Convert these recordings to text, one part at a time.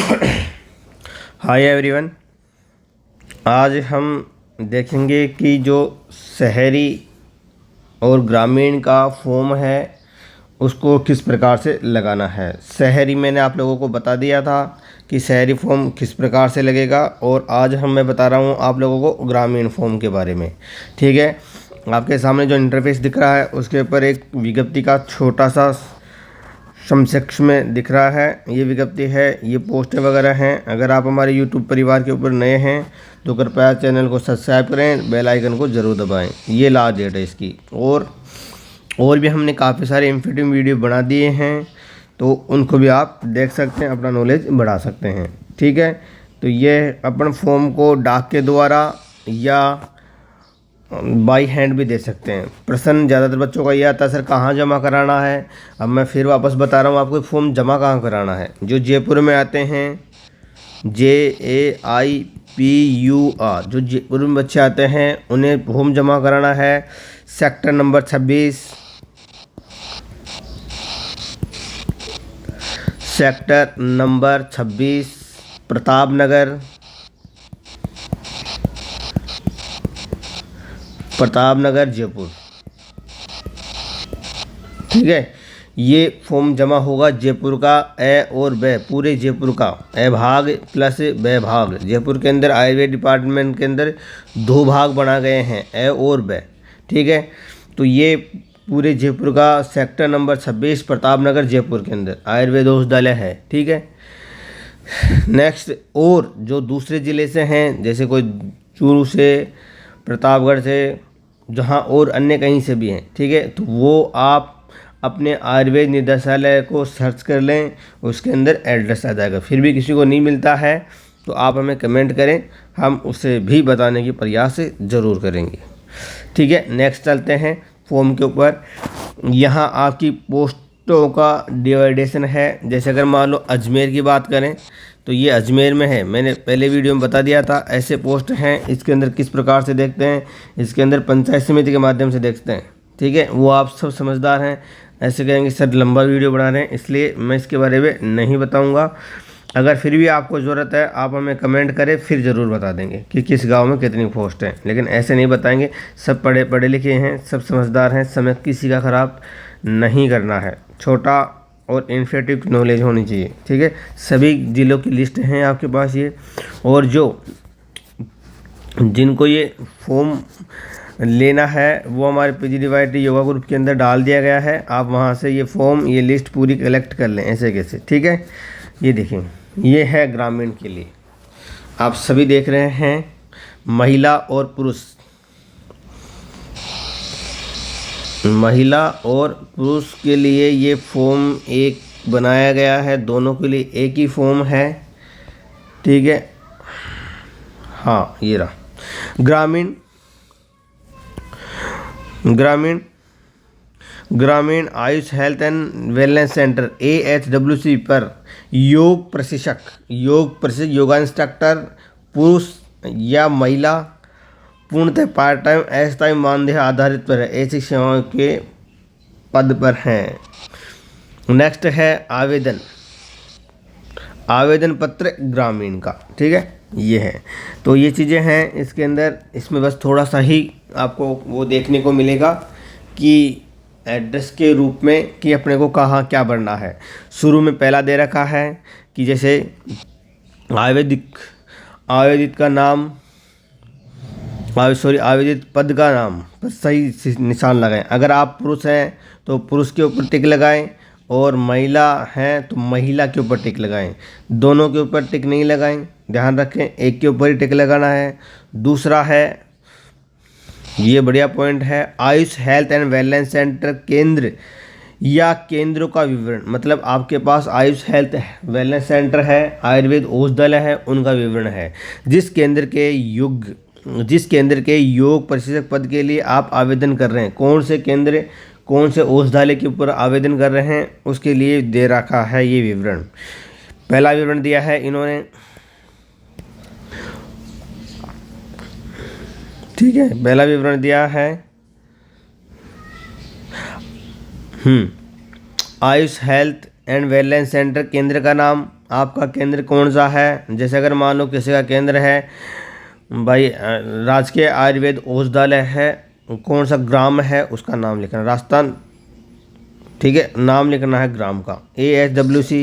Hi everyone. आज हम देखेंगे कि जो शहरी और ग्रामीण का फॉर्म है उसको किस प्रकार से लगाना है। शहरी मैंने आप लोगों को बता दिया था कि शहरी फॉर्म किस प्रकार से लगेगा, और आज मैं बता रहा हूँ आप लोगों को ग्रामीण फॉर्म के बारे में। ठीक है, आपके सामने जो इंटरफेस दिख रहा है उसके ऊपर एक विज्ञप्ति का छोटा सा समकक्ष में दिख रहा है। ये विज्ञप्ति है, ये पोस्टें वगैरह हैं। अगर आप हमारे यूट्यूब परिवार के ऊपर नए हैं तो कृपया चैनल को सब्सक्राइब करें, बेल आइकन को ज़रूर दबाएं। ये लास्ट डेट है इसकी। और भी हमने काफ़ी सारे इंफॉर्मेटिव वीडियो बना दिए हैं, तो उनको भी आप देख सकते हैं, अपना नॉलेज बढ़ा सकते हैं। ठीक है, तो ये अपन फॉर्म को डाक के द्वारा या बाई हैंड भी दे सकते हैं। प्रश्न ज़्यादातर बच्चों का ये आता है, सर कहाँ जमा कराना है। अब मैं फिर वापस बता रहा हूँ आपको, फॉर्म जमा कहाँ कराना है। जो जयपुर में आते हैं, JAIPUR, जो जयपुर में बच्चे आते हैं उन्हें फॉर्म जमा कराना है। Sector number 26, sector number 26 Pratapnagar Jaipur. ठीक है, ये फॉर्म जमा होगा जयपुर का ए और ब, पूरे जयपुर का ए भाग प्लस ब भाग। जयपुर के अंदर आयुर्वेद डिपार्टमेंट के अंदर 2 भाग बना गए हैं, ए और ब। ठीक है, तो ये पूरे जयपुर का सेक्टर नंबर 26 प्रतापनगर जयपुर के अंदर आयुर्वेद औषधालय है। ठीक है, नेक्स्ट, और जो दूसरे ज़िले से हैं, जैसे कोई चूरू से, प्रतापगढ़ से, जहाँ और अन्य कहीं से भी हैं, ठीक है, तो वो आप अपने आयुर्वेद निदेशालय को सर्च कर लें, उसके अंदर एड्रेस आ जाएगा। फिर भी किसी को नहीं मिलता है तो आप हमें कमेंट करें, हम उसे भी बताने की प्रयास ज़रूर करेंगे। ठीक है, नेक्स्ट चलते हैं फॉर्म के ऊपर। यहाँ आपकी पोस्टों का डिवाइडेशन है। जैसे अगर मान लो अजमेर की बात करें तो ये अजमेर में है, मैंने पहले वीडियो में बता दिया था। ऐसे पोस्ट हैं, इसके अंदर किस प्रकार से देखते हैं, इसके अंदर पंचायत समिति के माध्यम से देखते हैं। ठीक है, वो आप सब समझदार हैं। ऐसे कहेंगे सर लंबा वीडियो बना रहे हैं, इसलिए मैं इसके बारे में नहीं बताऊंगा। अगर फिर भी आपको ज़रूरत है आप हमें कमेंट करें, फिर ज़रूर बता देंगे कि किस गांव में कितनी पोस्ट हैं, लेकिन ऐसे नहीं बताएंगे। सब पढ़े लिखे हैं, सब समझदार हैं, समय किसी का ख़राब नहीं करना है। छोटा और इन्फॉर्मेटिव नॉलेज होनी चाहिए। ठीक है, सभी ज़िलों की लिस्ट हैं आपके पास ये, और जिनको ये फॉर्म लेना है वो हमारे PGDYT योगा ग्रुप के अंदर डाल दिया गया है। आप वहाँ से ये फॉर्म, ये लिस्ट पूरी कलेक्ट कर लें ऐसे कैसे। ठीक है, ये देखें, ये है ग्रामीण के लिए। आप सभी देख रहे हैं, महिला और पुरुष के लिए ये फॉर्म एक बनाया गया है, दोनों के लिए एक ही फॉर्म है। ठीक है, हाँ ये रहा। ग्रामीण Ayush health and wellness centre AHWC पर योग प्रशिक्षक, योगा इंस्ट्रक्टर, पुरुष या महिला, पूर्णतः पार्ट टाइम, अस्थायी मानदेय आधारित पर है, ऐसी सेवाओं के पद पर हैं। नेक्स्ट है आवेदन पत्र ग्रामीण का। ठीक है, ये है। तो ये चीज़ें हैं इसके अंदर। इसमें बस थोड़ा सा ही आपको वो देखने को मिलेगा कि एड्रेस के रूप में कि अपने को कहाँ क्या भरना है। शुरू में पहला दे रखा है कि जैसे आवेदित का नाम, आवेदित पद का नाम पर सही निशान लगाएं। अगर आप पुरुष हैं तो पुरुष के ऊपर टिक लगाएं, और महिला हैं तो महिला के ऊपर टिक लगाएं। दोनों के ऊपर टिक नहीं लगाएं, ध्यान रखें, एक के ऊपर ही टिक लगाना है। दूसरा है, ये बढ़िया पॉइंट है, Ayush health and wellness centre केंद्र या केंद्रों का विवरण। मतलब आपके पास आयुष हेल्थ वेलनेस सेंटर है, आयुर्वेद औषधालय है, उनका विवरण है। जिस केंद्र के योग प्रशिक्षक पद के लिए आप आवेदन कर रहे हैं, कौन से केंद्र, कौन से औषधालय के ऊपर आवेदन कर रहे हैं, उसके लिए दे रखा है ये विवरण। पहला विवरण दिया है इन्होंने। ठीक है, पहला विवरण दिया है Ayush health and wellness centre केंद्र का नाम, आपका केंद्र कौन सा है। जैसे अगर मान लो किसी का केंद्र है भाई राजकीय आयुर्वेद औषधालय है, कौन सा ग्राम है उसका नाम लिखना, राजस्थान, ठीक है, नाम लिखना है ग्राम का, AHWC,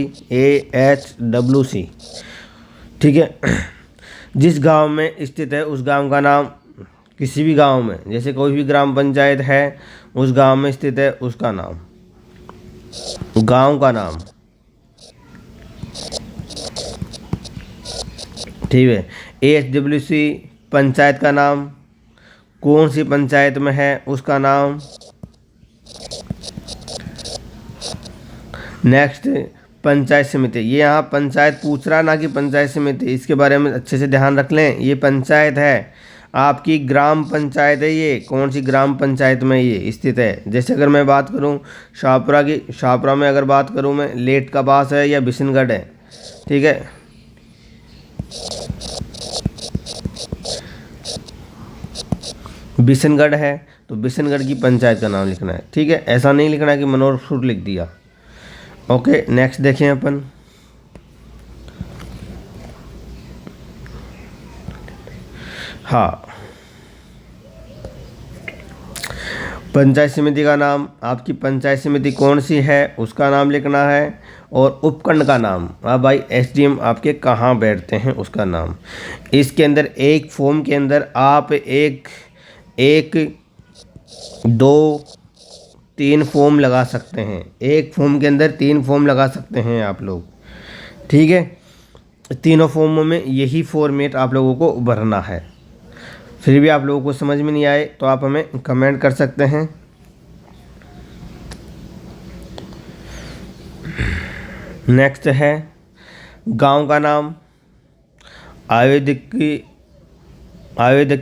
ठीक है। जिस गांव में स्थित है उस गांव का नाम, किसी भी गांव में, जैसे कोई भी ग्राम पंचायत है उस गांव में स्थित है उसका नाम, गांव का नाम, ठीक है। AHWC पंचायत का नाम, कौन सी पंचायत में है उसका नाम। नेक्स्ट पंचायत समिति, ये यहाँ पंचायत पूछ रहा ना कि पंचायत समिति, इसके बारे में अच्छे से ध्यान रख लें। ये पंचायत है आपकी, ग्राम पंचायत है, ये कौन सी ग्राम पंचायत में ये स्थित है। जैसे अगर मैं बात करूँ शाहपुरा की, शाहपुरा में अगर बात करूँ मैं, लेट का पास है या बिशनगढ़ है, ठीक है। बिशनगढ़ है तो बिशनगढ़ की पंचायत का नाम लिखना है, ठीक है। ऐसा नहीं लिखना है कि मनोहरपुर लिख दिया। ओके, नेक्स्ट देखें अपन, हाँ, पंचायत समिति का नाम, आपकी पंचायत समिति कौन सी है उसका नाम लिखना है, और उपखंड का नाम, अब भाई SDM आपके कहाँ बैठते हैं उसका नाम। इसके अंदर एक फॉर्म के अंदर आप एक 2 3 फॉर्म लगा सकते हैं, एक फॉर्म के अंदर 3 फॉर्म लगा सकते हैं आप लोग, ठीक है। तीनों फॉर्मों में यही फॉर्मेट आप लोगों को भरना है। फिर भी आप लोगों को समझ में नहीं आए तो आप हमें कमेंट कर सकते हैं। नेक्स्ट है गांव का नाम, आवेदक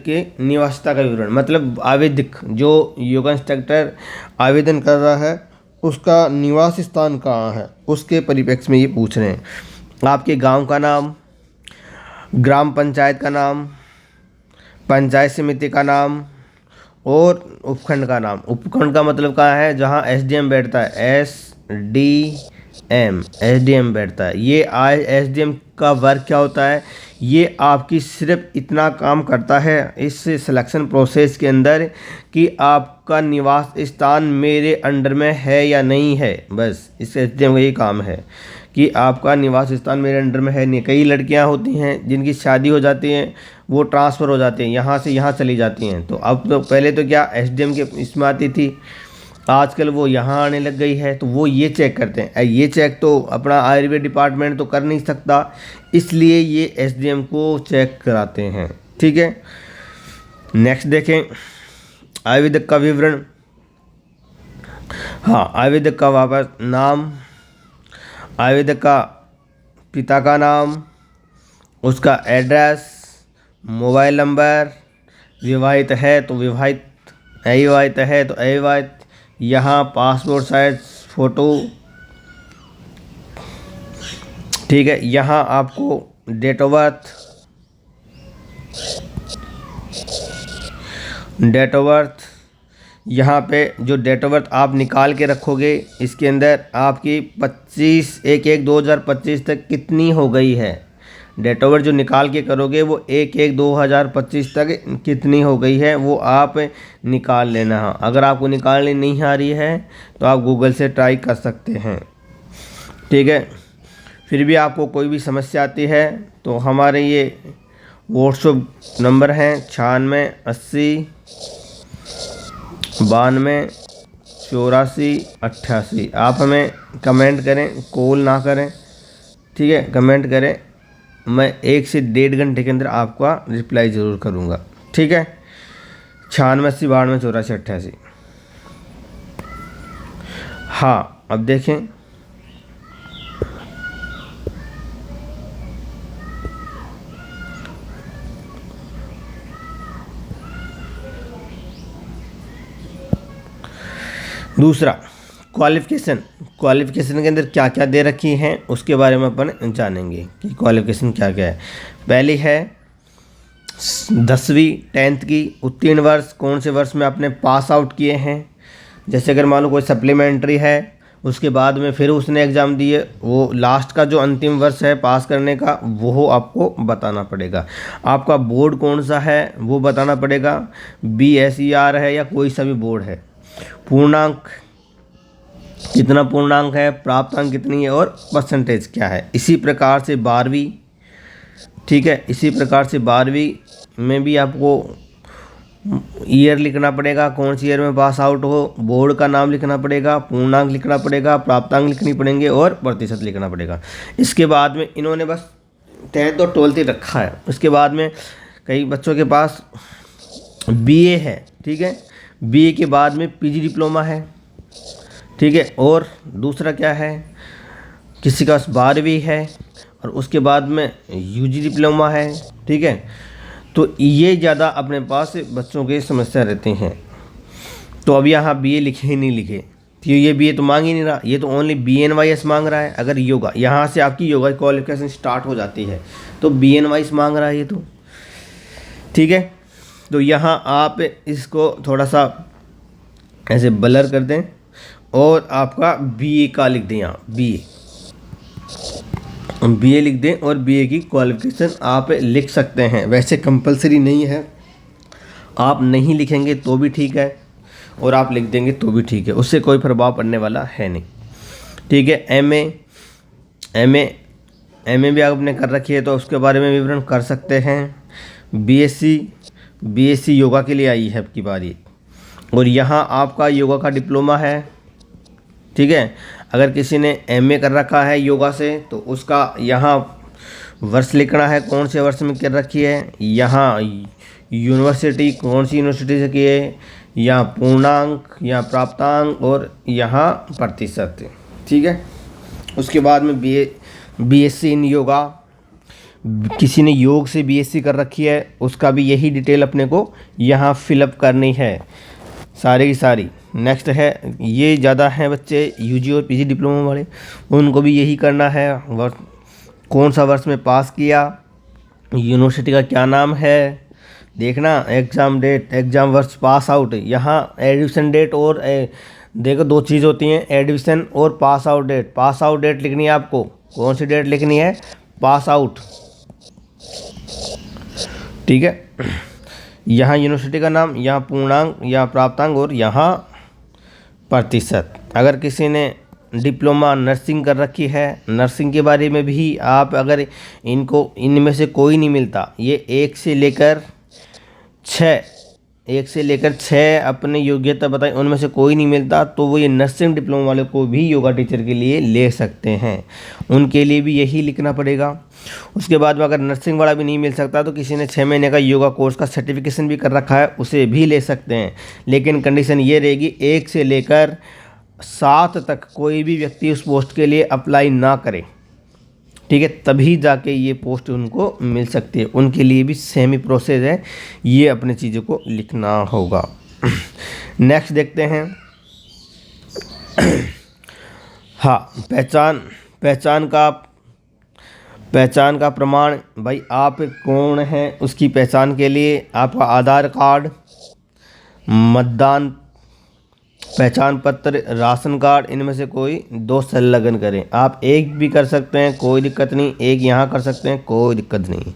के निवासता का विवरण, मतलब आवेदक जो योगा इंस्ट्रक्टर आवेदन कर रहा है उसका निवास स्थान कहाँ है, उसके परिप्रेक्ष्य में ये पूछ रहे हैं। आपके गांव का नाम, ग्राम पंचायत का नाम, पंचायत समिति का नाम और उपखंड का नाम। उपखंड का मतलब कहाँ है, जहाँ SDM बैठता है, SDM बैठता है। ये SDM का वर्क क्या होता है, ये आपकी सिर्फ इतना काम करता है इस सिलेक्शन प्रोसेस के अंदर कि आपका निवास स्थान मेरे अंडर में है या नहीं है, बस इस SDM का ये काम है कि आपका निवास स्थान मेरे अंडर में है नहीं। कई लड़कियां होती हैं जिनकी शादी हो जाती हैं, वो ट्रांसफ़र हो जाती हैं, यहाँ से यहाँ चली जाती हैं। तो अब तो पहले तो क्या SDM के इसमें आती थी, आजकल वो यहाँ आने लग गई है, तो वो ये चेक करते हैं। ये चेक तो अपना आयुर्वेद डिपार्टमेंट तो कर नहीं सकता, इसलिए ये SDM को चेक कराते हैं, ठीक है। नेक्स्ट देखें आयुर्वेदिक का विवरण, हाँ, आयुर्वेदिक का वापस नाम, आयुर्वेदिक का पिता का नाम, उसका एड्रेस, मोबाइल नंबर, विवाहित है तो विवाहित, अविवाहित है तो अविवाहित, यहाँ पासपोर्ट साइज फ़ोटो, ठीक है। यहाँ आपको डेट ऑफ बर्थ, यहाँ पे जो डेट ऑफ बर्थ आप निकाल के रखोगे, इसके अंदर आपकी 25/1/2025 तक कितनी हो गई है, डेट ऑफ बर्थ जो निकाल के करोगे वो 1/1/2025 तक कितनी हो गई है वो आप निकाल लेना है। अगर आपको निकालनी नहीं आ रही है तो आप गूगल से ट्राई कर सकते हैं, ठीक है। फिर भी आपको कोई भी समस्या आती है तो हमारे ये व्हाट्सएप नंबर हैं 96 80 92 84 88। आप हमें कमेंट करें, कॉल ना करें, ठीक है, कमेंट करें, मैं 1 से 1.5 घंटे के अंदर आपका रिप्लाई ज़रूर करूँगा, ठीक है। 96 80 92 84 88। हाँ, अब देखें दूसरा क्वालिफ़िकेशन के अंदर क्या क्या दे रखी हैं उसके बारे में अपन जानेंगे कि क्वालिफ़िकेशन क्या क्या है। पहली है 10वीं 10th की उत्तीर्ण वर्ष, कौन से वर्ष में आपने पास आउट किए हैं। जैसे अगर मान लो कोई सप्लीमेंट्री है उसके बाद में फिर उसने एग्ज़ाम दिए, वो लास्ट का जो अंतिम वर्ष है पास करने का वो आपको बताना पड़ेगा। आपका बोर्ड कौन सा है वो बताना पड़ेगा, BSER है या कोई सा भी बोर्ड है, पूर्णांक कितना पूर्णांक है, प्राप्तांक कितनी है और परसेंटेज क्या है। इसी प्रकार से 12वीं, ठीक है, इसी प्रकार से 12वीं में भी आपको ईयर लिखना पड़ेगा, कौन सी ईयर में पास आउट हो, बोर्ड का नाम लिखना पड़ेगा, पूर्णांक लिखना पड़ेगा, प्राप्तांक लिखनी पड़ेंगे और प्रतिशत लिखना पड़ेगा। इसके बाद में इन्होंने बस 10th और 12th ही रखा है। उसके बाद में कई बच्चों के पास BA है, ठीक है, BA के बाद में PG डिप्लोमा है, ठीक है, और दूसरा क्या है, किसी का 12वीं है और उसके बाद में UG डिप्लोमा है, ठीक है। तो ये ज़्यादा अपने पास बच्चों के समस्या रहते हैं। तो अब यहाँ BA लिखे ही नहीं लिखे, तो ये BA तो मांग ही नहीं रहा, ये तो ओनली BNYS मांग रहा है। अगर योगा, यहाँ से आपकी योगा क्वालिफिकेशन स्टार्ट हो जाती है तो BNYS मांग रहा है ये तो, ठीक है। तो यहाँ आप इसको थोड़ा सा ऐसे ब्लर कर दें और आपका BA का लिख दें, यहाँ BA लिख दें और BA की क्वालिफिकेशन आप लिख सकते हैं। वैसे कंपलसरी नहीं है, आप नहीं लिखेंगे तो भी ठीक है और आप लिख देंगे तो भी ठीक है, उससे कोई प्रभाव पड़ने वाला है नहीं, ठीक है। MA भी आपने कर रखी है तो उसके बारे में विवरण कर सकते हैं। BSc योगा के लिए आई है अब की बारी, और यहाँ आपका योगा का डिप्लोमा है, ठीक है। अगर किसी ने MA कर रखा है योगा से तो उसका यहाँ वर्ष लिखना है, कौन से वर्ष में कर रखी है, यहाँ यूनिवर्सिटी कौन सी यूनिवर्सिटी से की है, यहाँ पूर्णांक, यहाँ प्राप्तांक और यहाँ प्रतिशत, ठीक है। उसके बाद में BSc इन योगा, किसी ने योग से BSc कर रखी है उसका भी यही डिटेल अपने को यहाँ फिलअप करनी है, सारी की सारी। नेक्स्ट है, ये ज़्यादा हैं बच्चे UG और PG डिप्लोमा वाले, उनको भी यही करना है। कौन सा वर्ष में पास किया, यूनिवर्सिटी का क्या नाम है देखना, एग्ज़ाम डेट, एग्ज़ाम वर्ष, पास आउट, यहाँ एडमिशन डेट और देखो दो चीज़ होती हैं, एडमिशन और pass out date. Pass out date लिखनी है आपको, कौन सी डेट लिखनी है, पास आउट, ठीक है। यहाँ यूनिवर्सिटी का नाम, यहाँ पूर्णांक, यहाँ प्राप्तांक और यहाँ प्रतिशत। अगर किसी ने डिप्लोमा नर्सिंग कर रखी है, नर्सिंग के बारे में भी आप अगर इनको इनमें से कोई नहीं मिलता, ये 1 से लेकर 6 अपने योग्यता बताई, उनमें से कोई नहीं मिलता तो वो ये नर्सिंग डिप्लोमा वाले को भी योगा टीचर के लिए ले सकते हैं, उनके लिए भी यही लिखना पड़ेगा। उसके बाद में अगर नर्सिंग वाला भी नहीं मिल सकता तो किसी ने 6 महीने का योगा कोर्स का सर्टिफिकेशन भी कर रखा है उसे भी ले सकते हैं, लेकिन कंडीशन ये रहेगी 1 से लेकर 7 तक कोई भी व्यक्ति उस पोस्ट के लिए अप्लाई ना करे, ठीक है, तभी जाके ये पोस्ट उनको मिल सकती है। उनके लिए भी सेम ही प्रोसेस है, ये अपने चीज़ों को लिखना होगा। नेक्स्ट देखते हैं, हाँ, पहचान का प्रमाण। भाई आप कौन हैं उसकी पहचान के लिए आपका आधार कार्ड, मतदान पहचान पत्र, राशन कार्ड, इनमें से कोई 2 संलग्न करें। आप एक भी कर सकते हैं, कोई दिक्कत नहीं, एक यहाँ कर सकते हैं, कोई दिक्कत नहीं।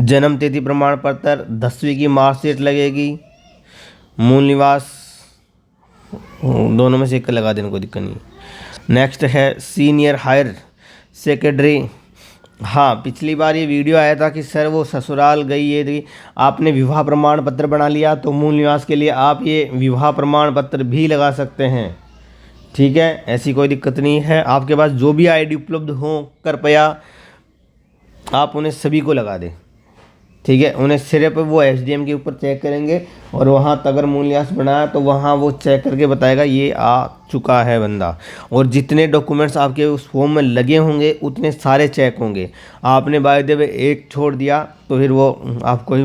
जन्म तिथि प्रमाण पत्र, 10वीं की मार्कशीट लगेगी, मूल निवास, दोनों में से एक लगा देना, कोई दिक्कत नहीं। नेक्स्ट है सीनियर हायर सेकेंडरी। हाँ, पिछली बार ये वीडियो आया था कि सर वो ससुराल गई, ये थी, आपने विवाह प्रमाण पत्र बना लिया तो मूल निवास के लिए आप ये विवाह प्रमाण पत्र भी लगा सकते हैं, ठीक है, ऐसी कोई दिक्कत नहीं है। आपके पास जो भी ID उपलब्ध हो कृपया आप उन्हें सभी को लगा दें, ठीक है। उन्हें सिर्फ वो SDM के ऊपर चेक करेंगे और वहाँ तक अगर मूल निवास बनाया तो वहाँ वो चेक करके बताएगा ये आ चुका है बंदा, और जितने डॉक्यूमेंट्स आपके उस फॉर्म में लगे होंगे उतने सारे चेक होंगे। आपने बाय द वे एक छोड़ दिया तो फिर वो आपको ही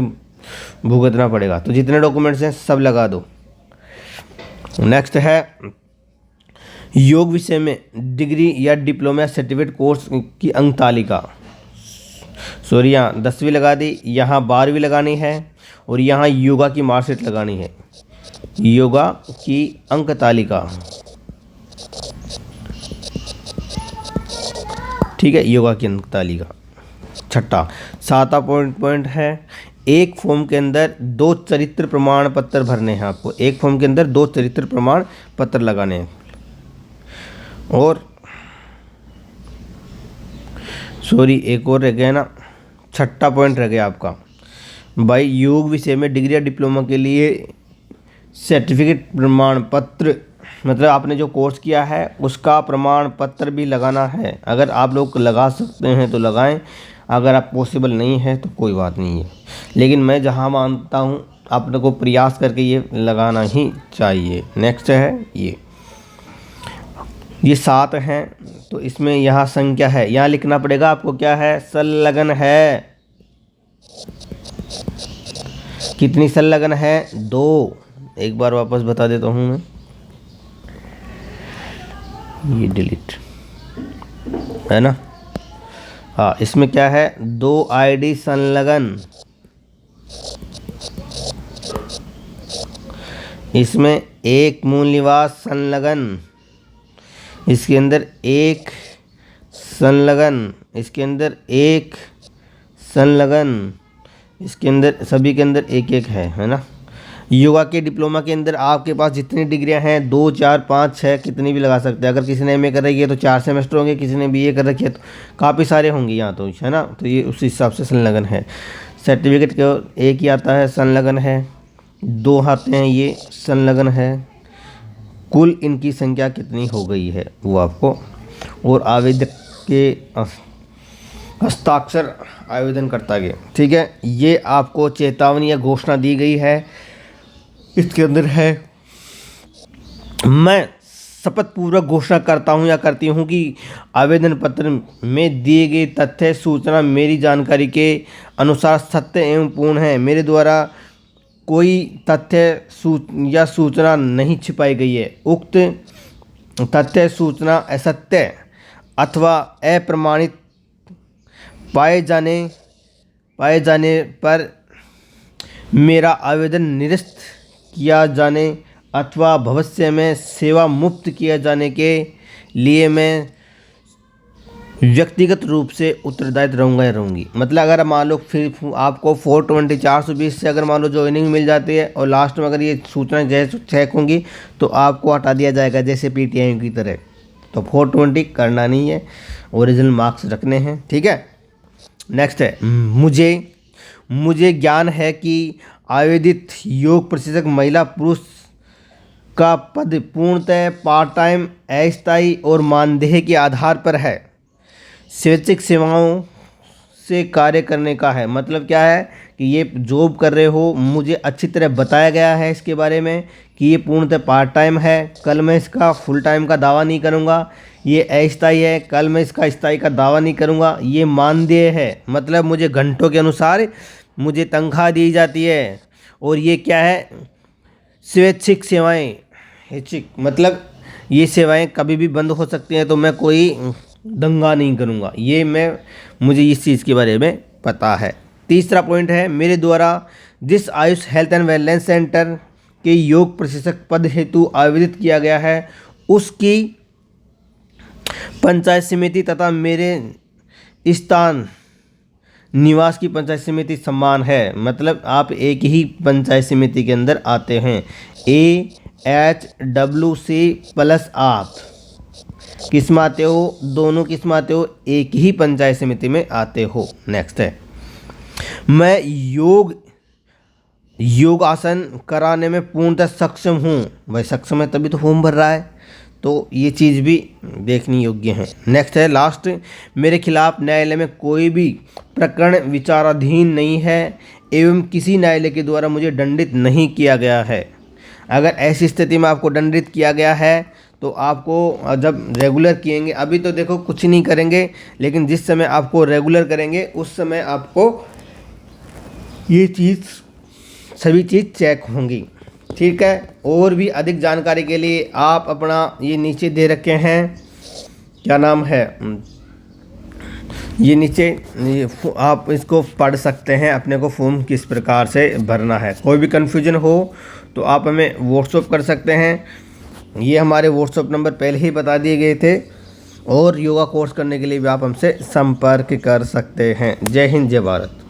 भुगतना पड़ेगा, तो जितने डॉक्यूमेंट्स हैं सब लगा दो। नेक्स्ट है योग विषय में डिग्री या डिप्लोमा सर्टिफिकेट कोर्स की अंक तालिका। सॉरी, यहाँ 10वीं लगा दी, यहाँ 12वीं लगानी है और यहाँ योगा की मार्कशीट लगानी है, योगा की अंक तालिका, ठीक है, योगा की अंक तालिका। छठा 7वां पॉइंट है, एक फॉर्म के अंदर 2 चरित्र प्रमाण पत्र भरने हैं आपको। एक फॉर्म के अंदर 2 चरित्र प्रमाण पत्र लगाने हैं। और सॉरी, एक और रह गया ना, 6ठा पॉइंट रह गया आपका भाई, योग विषय में डिग्री या डिप्लोमा के लिए सर्टिफिकेट प्रमाण पत्र, मतलब आपने जो कोर्स किया है उसका प्रमाण पत्र भी लगाना है। अगर आप लोग लगा सकते हैं तो लगाएं, अगर आप पॉसिबल नहीं है तो कोई बात नहीं है, लेकिन मैं जहां मानता हूं आपने को प्रयास करके ये लगाना ही चाहिए। नेक्स्ट है ये 7 हैं, तो इसमें यहाँ संख्या है, यहाँ लिखना पड़ेगा आपको क्या है, संलग्न है। कितनी संलग्न है, 2। एक बार वापस बता देता हूँ मैं, ये डिलीट है ना, हाँ, इसमें क्या है, 2 आईडी संलग्न, इसमें 1 मूल निवास संलग्न, इसके अंदर 1 संलग्न, इसके अंदर 1 संलग्न, इसके अंदर सभी के अंदर 1 है ना। योगा के डिप्लोमा के अंदर आपके पास जितनी डिग्रियां हैं 2, 4, 5, 6 कितनी भी लगा सकते हैं। अगर किसी ने एमए कर रखी है तो 4 सेमेस्टर होंगे, किसी ने बीए कर रखी है तो काफ़ी सारे होंगे यहाँ, तो है ना। तो ये उस हिसाब से संलग्न है। सर्टिफिकेट केवल 1 ही आता है, संलग्न है, 2 आते हैं, ये संलग्न है। कुल इनकी संख्या कितनी हो गई है वो आपको, और आवेदक के हस्ताक्षर आवेदन करता गया, ठीक है। ये आपको चेतावनी या घोषणा दी गई है, इसके अंदर है, मैं शपथ पूर्वक घोषणा करता हूँ या करती हूँ कि आवेदन पत्र में दिए गए तथ्य सूचना मेरी जानकारी के अनुसार सत्य एवं पूर्ण है। मेरे द्वारा कोई तथ्य या सूचना नहीं छिपाई गई है। उक्त तथ्य सूचना असत्य अथवा अप्रमाणित पाए जाने पर मेरा आवेदन निरस्त किया जाने अथवा भविष्य में सेवा मुक्त किया जाने के लिए मैं व्यक्तिगत रूप से उत्तरदायित्व रहूँगा या रहूँगी। मतलब अगर मान लो फिर आपको 420 420 से अगर मान लो ज्वाइनिंग मिल जाती है और लास्ट में अगर ये सूचना जैसे चेक होंगी तो आपको हटा दिया जाएगा, जैसे पीटीआई की तरह। तो 420 करना नहीं है, ओरिजिनल मार्क्स रखने हैं, ठीक है। नेक्स्ट है, मुझे ज्ञान है कि आवेदित योग प्रशिक्षक महिला पुरुष का पद पूर्णतः पार्ट टाइम, अस्थायी और मानदेय के आधार पर है। स्वैच्छिक सेवाओं से कार्य करने का है। मतलब क्या है कि ये जॉब कर रहे हो, मुझे अच्छी तरह बताया गया है इसके बारे में कि ये पूर्णतः पार्ट टाइम है, कल मैं इसका फुल टाइम का दावा नहीं करूँगा। ये अस्थायी है, कल मैं इसका स्थायी का दावा नहीं करूँगा। ये मानदेय है, मतलब मुझे घंटों के अनुसार मुझे तनख्वाह दी जाती है। और ये क्या है, स्वैच्छिक सेवाएं, ऐच्छिक मतलब ये सेवाएं कभी भी बंद हो सकती हैं, तो मैं कोई दंगा नहीं करूँगा। ये मुझे इस चीज़ के बारे में पता है। तीसरा पॉइंट है, मेरे द्वारा जिस Ayush health and wellness centre के योग प्रशिक्षक पद हेतु आवेदित किया गया है उसकी पंचायत समिति तथा मेरे स्थान निवास की पंचायत समिति समान है। मतलब आप एक ही पंचायत समिति के अंदर आते हैं। AHWC प्लस आप किस में आते हो, दोनों किस में आते हो, एक ही पंचायत समिति में आते हो। नेक्स्ट है, मैं योगासन कराने में पूर्णतः सक्षम हूँ। भाई सक्षम है तभी तो फॉर्म भर रहा है, तो ये चीज़ भी देखनी योग्य है। नेक्स्ट है लास्ट, मेरे खिलाफ न्यायालय में कोई भी प्रकरण विचाराधीन नहीं है एवं किसी न्यायालय के द्वारा मुझे दंडित नहीं किया गया है। अगर ऐसी स्थिति में आपको दंडित किया गया है तो आपको जब रेगुलर किएंगे, अभी तो देखो कुछ नहीं करेंगे, लेकिन जिस समय आपको रेगुलर करेंगे उस समय आपको ये सभी चीज़ चेक होंगी, ठीक है। और भी अधिक जानकारी के लिए आप अपना ये नीचे दे रखे हैं, क्या नाम है, ये नीचे आप इसको पढ़ सकते हैं, अपने को फॉर्म किस प्रकार से भरना है। कोई भी कन्फ्यूजन हो तो आप हमें व्हाट्सएप कर सकते हैं। ये हमारे व्हाट्सएप नंबर पहले ही बता दिए गए थे, और योगा कोर्स करने के लिए भी आप हमसे संपर्क कर सकते हैं। जय हिंद, जय भारत।